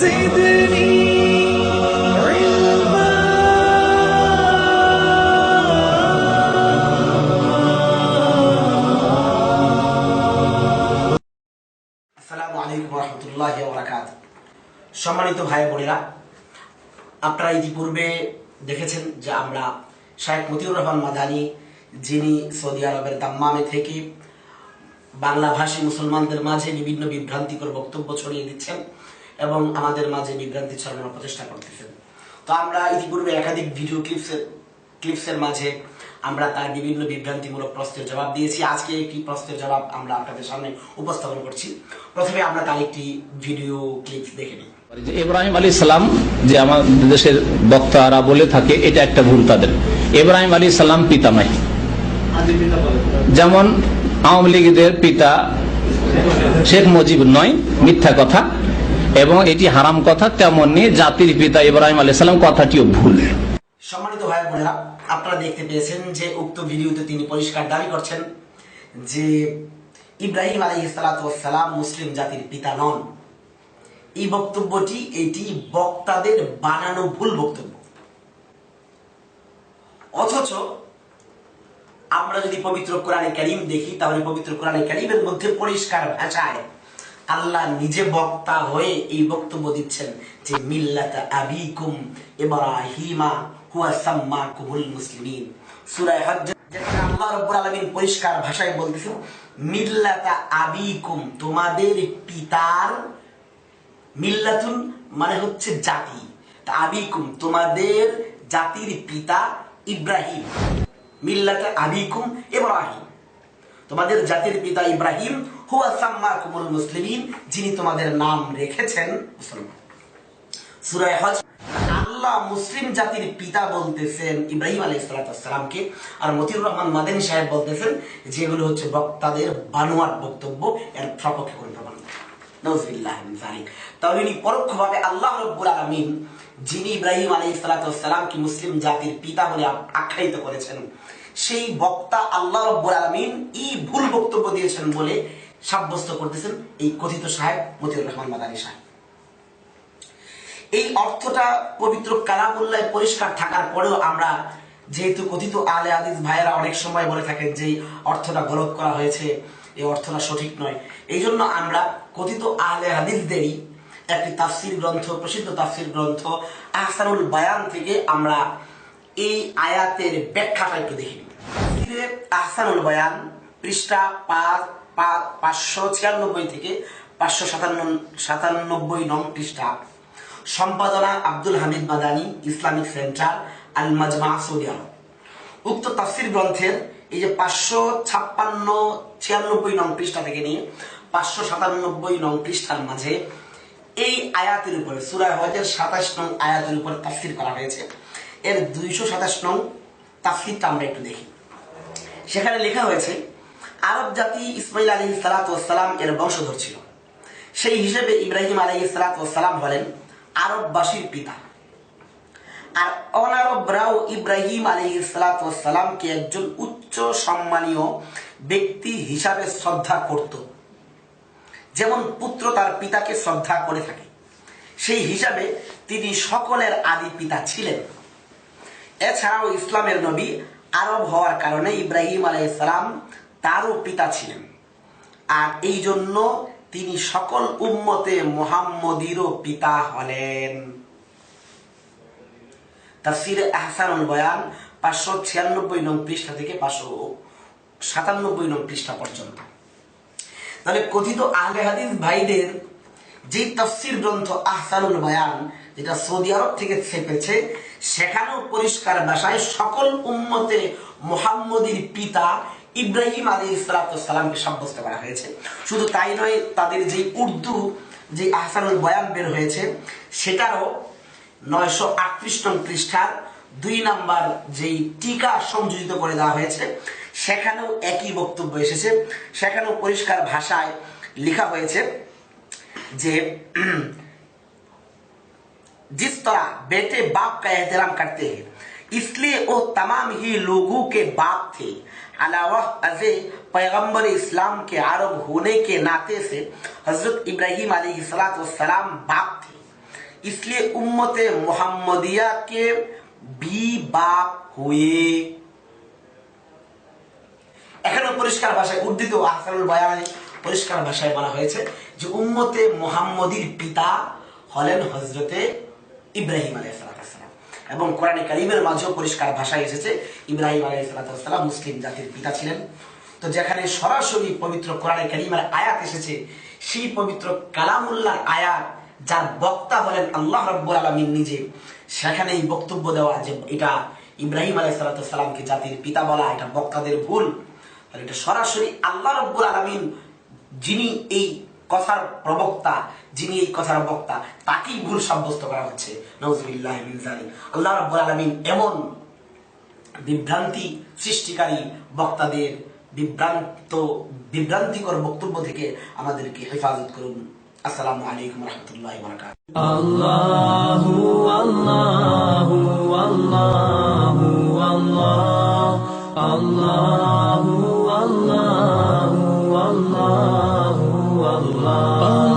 زدني علما আসসালামু আলাইকুম রহমতুল্লাহি ওয়া বারাকাতুহু। সম্মানিত ভাই বোনেরা, আপনারা ইতিপূর্বে দেখেছেন যে আমরা শায়েখ মতিউর রহমান মাদানী, যিনি সৌদি আরবের দাম্মামে থেকে বাংলাভাষী মুসলমানদের মাঝে বিভিন্ন বিভ্রান্তিকর বক্তব্য ছড়িয়ে দিচ্ছেন এবং আমাদের মাঝে বিভ্রান্তি ছড়ানোর প্রচেষ্টা করতেছেন। তো আমরা ইতিপূর্বে একাধিক ভিডিও ক্লিপসের মাঝে আমরা তার বিভিন্ন বিভ্রান্তিমূলক প্রশ্নের জবাব দিয়েছি। আজকে একটি প্রশ্নের জবাব আমরা আপনাদের সামনে উপস্থাপন করছি। প্রথমে আমরা তার একটি ভিডিও ক্লিপ দেখে নিই। ইব্রাহিম আলী সালাম যে আমাদের দেশের বক্তারা বলে থাকে, এটা একটা ভুল তাদের। ইব্রাহিম আলী সালাম পিতা নয়, যেমন আওয়ামী লীগের পিতা শেখ মুজিব নয়, মিথ্যা কথা এবং এটি হারাম কথা। তেমনি জাতির পিতা ইব্রাহিম আলী সালাম কথাটিও ভুল। সম্মানিত ভাই বোনেরা, আপনারা দেখতে পেয়েছেন যে উক্ত ভিডিওতে তিনি পরিষ্কার দাবি করছেন যে ইব্রাহিম আলাইহিস সালাম মুসলিম জাতির পিতা নন। এই বক্তব্যটি এটি বক্তাদের বানানো ভুল বক্তব্য। অথচ আমরা যদি পবিত্র কোরআনে কারীম দেখি, তাহলে পবিত্র কোরআনে কারীমের মধ্যে পরিষ্কার ভাষায় আল্লাহ নিজে বক্তা হয়ে এই বক্তব্য দিচ্ছেন যে মিল্লাতা আবিকুম ইব্রাহিমা হুয়া সাম্মাকুমুল মুসলিমিন। সূরা হজ্জ যেখানে আল্লাহ রাব্বুল আলামিন পরিষ্কার ভাষায় বলতেছেন মিল্লাতা আবিকুম, তোমাদের পিতার, মিল্লাতুন মানে হচ্ছে জাতি, তা আবিকুম তোমাদের জাতির পিতা ইব্রাহিম। মিল্লাতা আবিকুম ইব্রাহিম, তোমাদের জাতির পিতা ইব্রাহিম, হুয়া সাম্মাকুমুল মুসলিমিন, যিনি তোমাদের নাম রেখেছেন মুসলমান। সূরা হজ আল্লাহ মুসলিম জাতির পিতা বলতেছেন ইব্রাহিম আলাইহিস সালামকে, আর মতিউর রহমান মাদানী সাহেব বলতেছেন যেগুলো হচ্ছে বক্তাদের বানোয়াট বক্তব্য, এর সপক্ষে কোন প্রমাণ নেই। নাউযুবিল্লাহি মিন যালিক। তাহলে ইনি পরোক্ষভাবে আল্লাহ রাব্বুল আলামিন, যিনি ইব্রাহিম আলাইহিস সালামকে মুসলিম জাতির পিতা বলে আখ্যায়িত করেছেন, সেই বক্তা আল্লাহ রাব্বুল আলামিন এই ভুল বক্তব্য দিয়েছেন বলে সাব্যস্ত করতেছেন এই কথিত সাহেব মতিউর রহমান মাদানী সাহেব। এই অর্থটা পবিত্র কালামুল্লাহ পরিষ্কার থাকার পরেও আমরা, যেহেতু কথিত আলে হাদিস ভাইয়েরা অনেক সময় বলে থাকেন যে অর্থটা গলত করা হয়েছে, এই অর্থটা সঠিক নয়, এই জন্য আমরা কথিত আলে হাদিসদেরই একটি তাফসির গ্রন্থ, প্রসিদ্ধ তাফসির গ্রন্থ আহসানুল বায়ান থেকে আমরা এই আয়াতের ব্যাখ্যাটা একটু দেখি। আহসানুল বায়ান পৃষ্ঠা 596 থেকে 597 নং পৃষ্ঠা, সম্পাদনা আব্দুল হামিদ মাদানী, ইসলামিক সেন্টার, আল মাজমা, সৌদি আরব। উক্ত তাফসির গ্রন্থের এই যে 556-96 নং পৃষ্ঠা থেকে নিয়ে 597 নং পৃষ্ঠার মাঝে এই আয়াতের উপরে, সূরা হজের 27 নং আয়াতের উপরে তাফসির করা হয়েছে। এর 227 নং তাফসিরটা আমরা একটু দেখি। সেখানে লেখা হয়েছে আরব জাতি ইসমাইল আলাইহিস সালাম এর বংশধর ছিল, সেই হিসেবে ইব্রাহিম আলাইহিস সালাম হলেন আরববাসীর পিতা। আর অনারবরাও ইব্রাহিম আলাইহিস সালামকে একজন উচ্চ সম্মানীয় ব্যক্তি হিসাবে শ্রদ্ধা করত, যেমন পুত্র তার পিতাকে শ্রদ্ধা করে থাকে, সেই হিসাবে তিনি সকলের আদি পিতা ছিলেন। এছাড়াও ইসলামের নবী আরব হওয়ার কারণে ইব্রাহিম আলাইহিস সালাম তারও পিতা ছিলেন, আর এই জন্য তিনি সকল উম্মতে মুহাম্মদীরও পিতা হলেন। তাফসীরে আহসানুল বয়ান 596 নং পৃষ্ঠা থেকে 597 নং পৃষ্ঠা পর্যন্ত। তাহলে কথিত আহলে হাদিস ভাইদের যে তাফসীর গ্রন্থ আহসানুল বয়ান, যেটা সৌদি আরব থেকে ছেপেছে, সেখানেও পরিষ্কার ভাষায় সকল উম্মতে মুহাম্মদীর পিতা ইব্রাহিম আলাইহিস সালামকে সাব্যস্ত করা হয়েছে। শুধু তাই নয়, তাদের যে উর্দু যে আহসানুল বয়ান বের হয়েছে, সেটারও 938 নং পৃষ্ঠার 2 নাম্বার যেই টিকা সংযোজিত করে দেওয়া হয়েছে, সেখানেও একই বক্তব্য এসেছে। সেখানেও পরিষ্কার ভাষায় লেখা হয়েছে যে जिस तरह बेटे बाप का एहतराम करते हैं, इसलिए वो तमाम ही लोगों के बाप थे। अलावा अज़े पैगंबर इस्लाम के अरब होने के नाते से हजरत इब्राहिम अलैहिस्सलाम बाप थे। इसलिए उम्मते मुहम्मदिया के बी बाप हुए। এখানে পরিষ্কার ভাষায় উদ্ধৃত আহসানুল বায়ানে পরিষ্কার ভাষায় বলা হয়েছে যে উম্মতে মুহাম্মদীর পিতা হলেন হযরতে ইব্রাহিম আলাইহিস সালাম, এবং কোরআনে কারীমের মাঝেও পরিষ্কার ভাষায় এসেছে ইব্রাহিম আলাইহিস সালাম মুসলিম জাতির পিতা ছিলেন। তো যেখানে সরাসরি পবিত্র কোরআনে কারীমের আয়াত এসেছে, সেই পবিত্র কালামুল্লাহর আয়াত যার বক্তা হলেন আল্লাহ রাব্বুল আলামিন নিজে, সেখানেই বক্তব্য দেওয়া যে এটা ইব্রাহিম আলাইহিস সালামকে জাতির পিতা বলা এটা বক্তাদের ভুল। এটা সরাসরি আল্লাহ রাব্বুল আলামিন যিনি এই কথার প্রবক্তা, যিনি এই কথার বক্তা, তাকেই ভুল সাব্যস্ত করা হচ্ছে। নাউযুবিল্লাহি মিন যালিক। আল্লাহ রাব্বুল আলামিন এমন বিভ্রান্তি সৃষ্টিকারী বক্তাদের বিভ্রান্তিকর বক্তব্য থেকে আমাদেরকে হেফাজত করুন। আসসালামু আলাইকুম ওয়া রাহমাতুল্লাহি ওয়া বারাকাতুহু। আল্লাহু আল্লাহু আল্লাহু আল্লাহ আল্লাহু আল্লাহু আল্লাহু আল্লাহ।